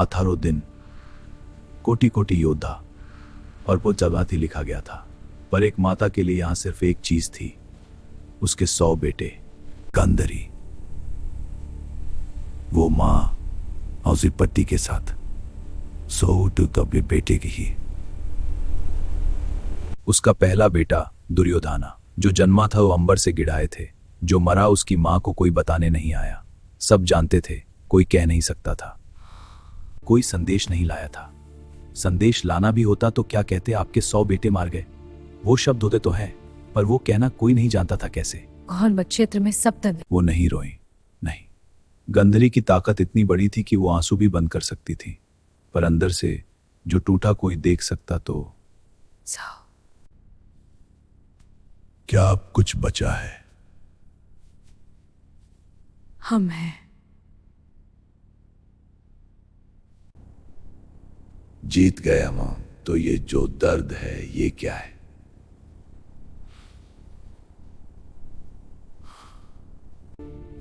आथारुद्दीन, कोटि कोटि योद्धा और वो जबाती लिखा गया था। पर एक माता के लिए यहां सिर्फ एक चीज थी, उसके 100 बेटे। गंधरी, वो मां और पट्टी के साथ सो तो अपने बेटे की ही। उसका पहला बेटा दुर्योधना, जो जन्मा था वो अंबर से गिराए थे। जो मरा उसकी मां को कोई बताने नहीं आया। सब जानते थे, कोई कह नहीं सकता था। कोई संदेश नहीं लाया था। संदेश लाना भी होता तो क्या कहते, आपके 100 बेटे मार गए। वो शब्द होते तो हैं, पर वो कहना कोई नहीं जानता था कैसे। और क्षेत्र में सब तब वो नहीं रोई, नहीं। गंधरी की ताकत इतनी बड़ी थी कि वो आंसू भी बंद कर सकती थी, पर अंदर से जो टूटा कोई देख सकता तो। क्या अब कुछ बचा है? हम हैं। जीत गया मां, तो ये जो दर्द है ये क्या है?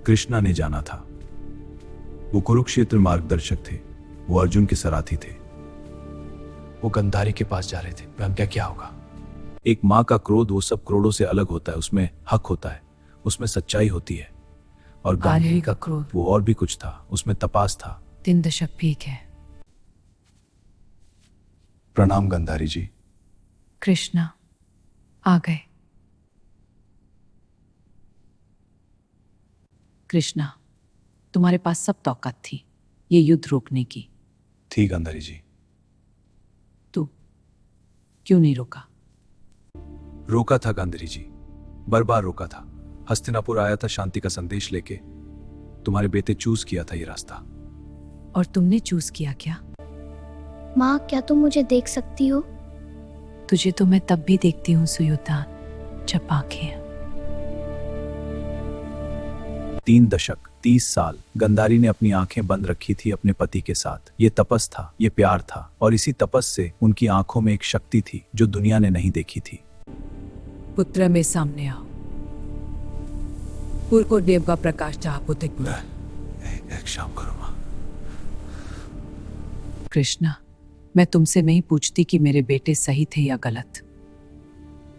कृष्णा ने जाना था। वो कुरुक्षेत्र मार्गदर्शक थे, वो अर्जुन के सारथी थे। वो गंधारी के पास जा रहे थे, पर क्या क्या होगा? एक मां का क्रोध वो सब क्रोधों से अलग होता है। उसमें हक होता है, उसमें सच्चाई होती है। और गंधारी का क्रोध वो और भी कुछ था, उसमें तपास था। 3 दशक पीक है। प्रणाम गंधारी जी। कृष्णा आ गए। कृष्णा, तुम्हारे पास सब ताकत थी ये युद्ध रोकने की। थी गंधारी जी। तू क्यों नहीं रोका? रोका था गंधारी जी, बार रोका था। हस्तिनापुर आया था शांति का संदेश लेके। तुम्हारे बेटे चूज किया था ये रास्ता। और तुमने चूज किया क्या? माँ, क्या तुम मुझे देख सकती हो? तुझे तो मैं तब भी देखती हूँ सुयोधन, जब आंखें। 3 दशक 30 साल गंधारी ने अपनी आंखें बंद रखी थी अपने पति के साथ। ये तपस था, ये प्यार था, और इसी तपस से उनकी आंखों में एक शक्ति थी जो दुनिया ने नहीं देखी थी। पुत्र में सामने आओ। पूर्व को देव का प्रकाश चाह पुत्र। एक शाम करो मां। कृष्णा, मैं तुमसे नहीं पूछती कि मेरे बेटे सही थे या गलत।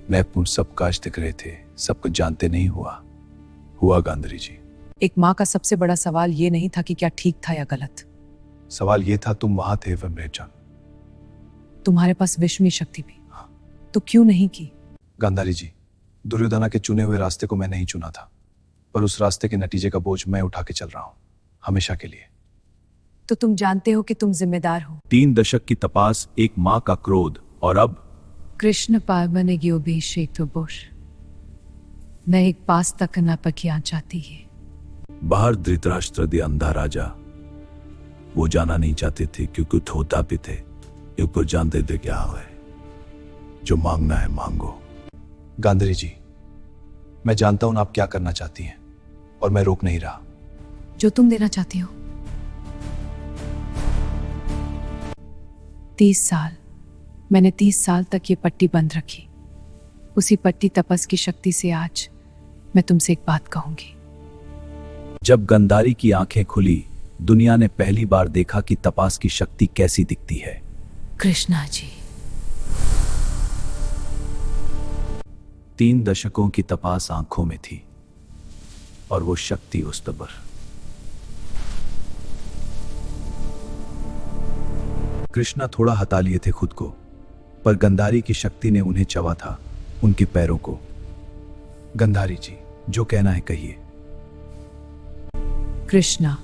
मैं उन सब काज दिख रहे थे, सब कुछ जानते नहीं हुआ गंधारी जी। एक माँ का सबसे बड़ा सवाल ये नहीं था कि क्या ठीक था या गलत। सवाल ये था, तुम वहां थे वमरेचा। तुम्हारे पास विश्व में शक्ति भी, तो क्यों नहीं की? गंधारी जी, दुर्योधना के चुने हुए रास्ते को मैं नहीं चुना था, पर उस रास्ते के नतीजे का बोझ मैं उठा के चल रहा हूं, हमेशा के लिए। तो तुम जानते हो कि तुम जिम्मेदार हो। 3 दशक की तपास, एक मां का क्रोध, और अब कृष्ण पार्वनेगी अभिषेक तो बोश। मैं एक पास तक न पकिया चाहती है। बाहर धृतराष्ट्र दे अंधा राजा, वो जाना नहीं चाहते थे क्योंकि होता भी थे। ऊपर जानते थे क्या है, जो मांगना है मांगो। गांधारी जी, मैं जानता हूं आप क्या करना चाहती हैं, और मैं रोक नहीं रहा। जो तुम देना चाहती हो। 30 साल मैंने 30 साल तक ये पट्टी बंद रखी। उसी पट्टी तपस की शक्ति से आज मैं तुमसे एक बात कहूंगी। जब गंधारी की आंखें खुली, दुनिया ने पहली बार देखा कि तपास की शक्ति कैसी दिखती है। कृष्णा जी, 3 दशकों की तपास आंखों में थी, और वो शक्ति उस पर। कृष्णा थोड़ा हटा लिए थे खुद को, पर गंधारी की शक्ति ने उन्हें चबा था, उनके पैरों को। गंधारी जी, जो कहना है कहिए। कृष्णा,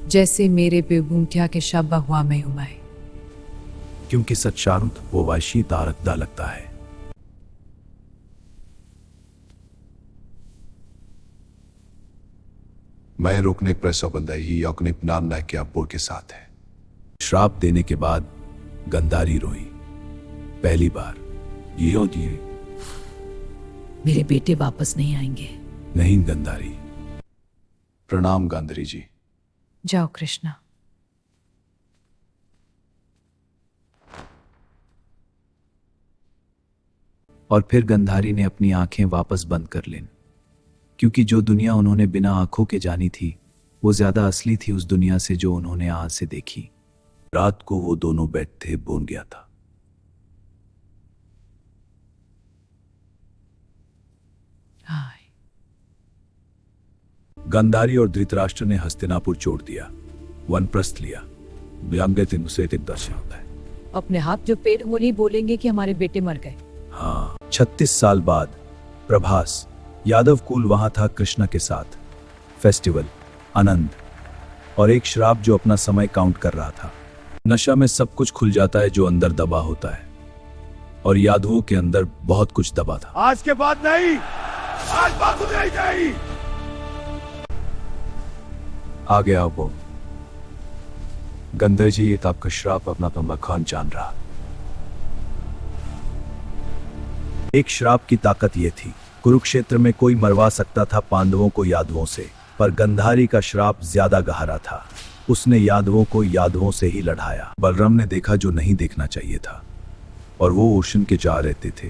जैसे मेरे पे बूंटिया के शब्द हुआ मैं उमाए। क्योंकि सच्चारुत वो वाशी तारकदा लगता है। मैं रोकने प्रसव बंदाई अपने नाम ना के अब्बों के साथ है। श्राप देने के बाद गंधारी रोई, पहली बार। ये मेरे बेटे वापस नहीं आएंगे। नहीं गंधारी। प्रणाम गंधारी जी। जाओ कृष्णा। और फिर गंधारी ने अपनी आंखें वापस बंद कर लीं, क्योंकि जो दुनिया उन्होंने बिना आंखों के जानी थी, वो ज्यादा असली थी उस दुनिया से जो उन्होंने आज से देखी। रात को वो दोनों बेड थे, बोन गया था। हाय। गांधारी और धृतराष्ट्र ने हस्तिनापुर छोड़ दिया, वनप्रस्थ लिया। व्यंग्य उसे एक दर्शन होता है। अपने हाथ जो पेड़ वो नहीं बोलेंगे कि हमारे बेटे मर गए। हाँ, 36 साल बाद प्रभास यादव कुल वहां था कृष्णा के साथ। फेस्टिवल, आनंद और एक शराब जो अपना समय काउंट कर रहा था। नशा में सब कुछ खुल जाता है जो अंदर दबा होता है, और यादवों के अंदर बहुत कुछ दबा था। आज के बाद नहीं, आज बात नहीं जाएगी। आ गया वो गंधर जी, ये तो आपका श्राप अपना तो मखान जान रहा। एक श्राप की ताकत ये थी, कुरुक्षेत्र में कोई मरवा सकता था पांडवों को यादवों से, पर गंधारी का श्राप ज्यादा गहरा था। उसने यादवों को यादवों से ही लड़ाया। बलराम ने देखा जो नहीं देखना चाहिए था, और वो ओशन के जा रहते थे।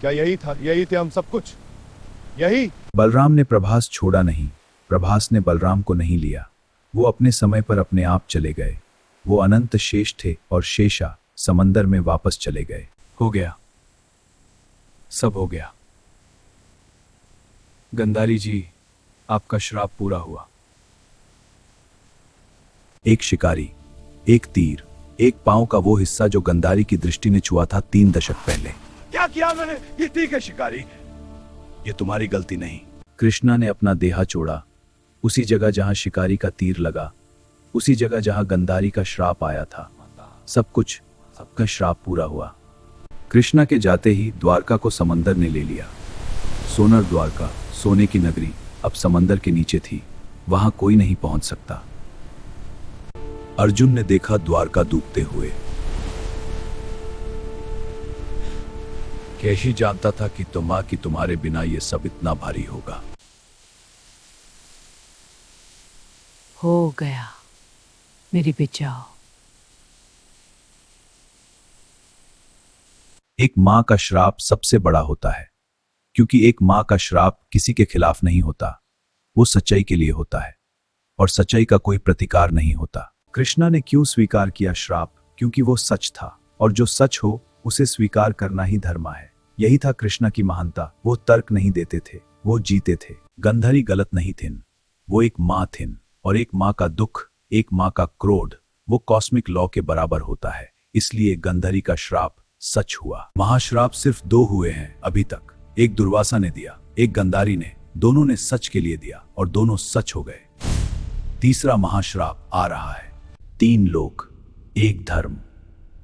क्या यही था? यही थे हम सब कुछ? यही? बलराम ने प्रभास छोड़ा नहीं, प्रभास ने बलराम को नहीं लिया। वो अपने समय पर अपने आप चले गए। वो अनंत शेष थे और शेषा समंदर में वापस चले गए। हो गया, सब हो गया। गंधारी जी, आपका श्राप पूरा हुआ। एक शिकारी, एक तीर, एक पांव का वो हिस्सा जो गंधारी की दृष्टि ने छुआ था 3 दशक पहले। क्या किया मैंने? ये ठीक है शिकारी, ये तुम्हारी गलती नहीं। कृष्णा ने अपना देहा छोड़ा, उसी जगह जहां शिकारी का तीर लगा, उसी जगह जहां गंधारी का श्राप आया था। सब कुछ, सबका श्राप पूरा हुआ। कृष्णा के जाते ही द्वारका को समंदर ने ले लिया। सोनर द्वारका, सोने की नगरी, अब समंदर के नीचे थी। वहां कोई नहीं पहुंच सकता। अर्जुन ने देखा द्वारका डूबते हुए। कैसी जानता था कि तुम्हारे बिना ये सब इतना भारी होगा। हो गया, मेरी बचाओ। एक मां का श्राप सबसे बड़ा होता है, क्योंकि एक मां का श्राप किसी के खिलाफ नहीं होता, वो सच्चाई के लिए होता है, और सच्चाई का कोई प्रतिकार नहीं होता। कृष्णा ने क्यों स्वीकार किया श्राप? क्योंकि वो सच था, और जो सच हो उसे स्वीकार करना ही धर्म है। यही था कृष्णा की महानता। वो तर्क नहीं देते थे, वो जीते थे। गंधारी गलत नहीं थी, वो एक मां थी, और एक मां का दुख, एक मां का क्रोध, वो कॉस्मिक लॉ के बराबर होता है। इसलिए गंधारी का श्राप सच हुआ। महाश्राप सिर्फ 2 हुए हैं अभी तक। एक दुर्वासा ने दिया, एक गंधारी ने। दोनों ने सच के लिए दिया और दोनों सच हो गए। तीसरा महाश्राप आ रहा है। 3 लोग, एक धर्म,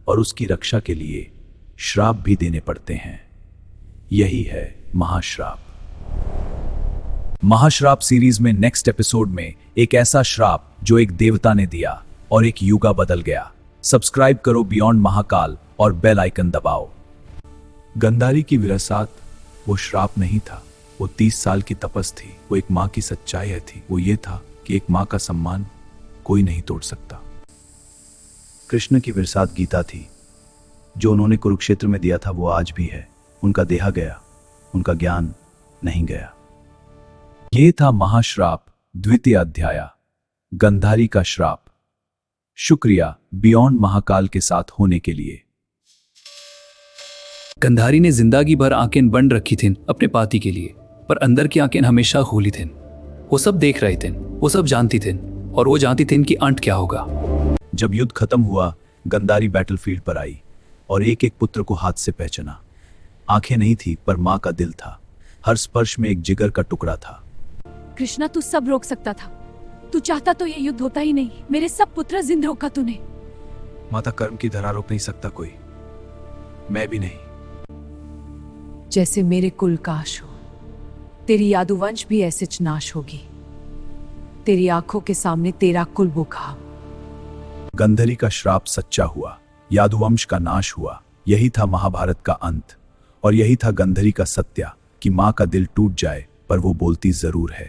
और उसकी रक्षा के लिए श्राप भी देने पड़ते हैं। यही है महाश्राप। महाश्राप सीरीज में नेक्स्ट एपिसोड में एक ऐसा श्राप जो एक देवता ने दिया और एक युगा बदल गया। सब्सक्राइब करो बियॉन्ड महाकाल और बेल आइकन दबाओ। गंधारी की विरासत वो श्राप नहीं था, वो 30 साल की तपस थी। वो एक मां की सच्चाई थी। वो ये था कि एक मां का सम्मान कोई नहीं तोड़ सकता। कृष्ण की विरासत गीता थी, जो उन्होंने कुरुक्षेत्र में दिया था वो आज भी है। उनका देहा गया, उनका ज्ञान नहीं गया। ये था महाश्राप द्वितीय अध्याय, गंधारी का श्राप। शुक्रिया बियॉन्ड महाकाल के साथ होने के लिए। गंधारी ने जिंदगी भर आंखें बंद रखी थीं अपने पाती के लिए, पर अंदर की आंखें हमेशा खुली थीं। वो सब देख रहे थे, वो सब जानती थीं, और वो जानती थीं कि अंत क्या होगा। जब युद्ध खत्म हुआ, गंधारी बैटलफील्ड पर आई और एक एक पुत्र को हाथ से पहचाना। आंखें नहीं थी, पर मां का दिल था। हर स्पर्श में एक जिगर का टुकड़ा था। कृष्णा, तू सब रोक सकता था। तू चाहता तो ये युद्ध होता ही नहीं। मेरे सब पुत्र जिंद रोका तूने। माता, कर्म की धरा रोक नहीं सकता कोई, मैं भी नहीं। जैसे मेरे कुल काश हो, तेरी यादुवंश भी ऐसे च नाश होगी। तेरी आंखों के सामने तेरा कुल बुखा। गंधारी का श्राप सच्चा हुआ, यादुवंश का नाश हुआ। यही था महाभारत का अंत, और यही था गंधारी का सत्य कि मां का दिल टूट जाए पर वो बोलती जरूर है।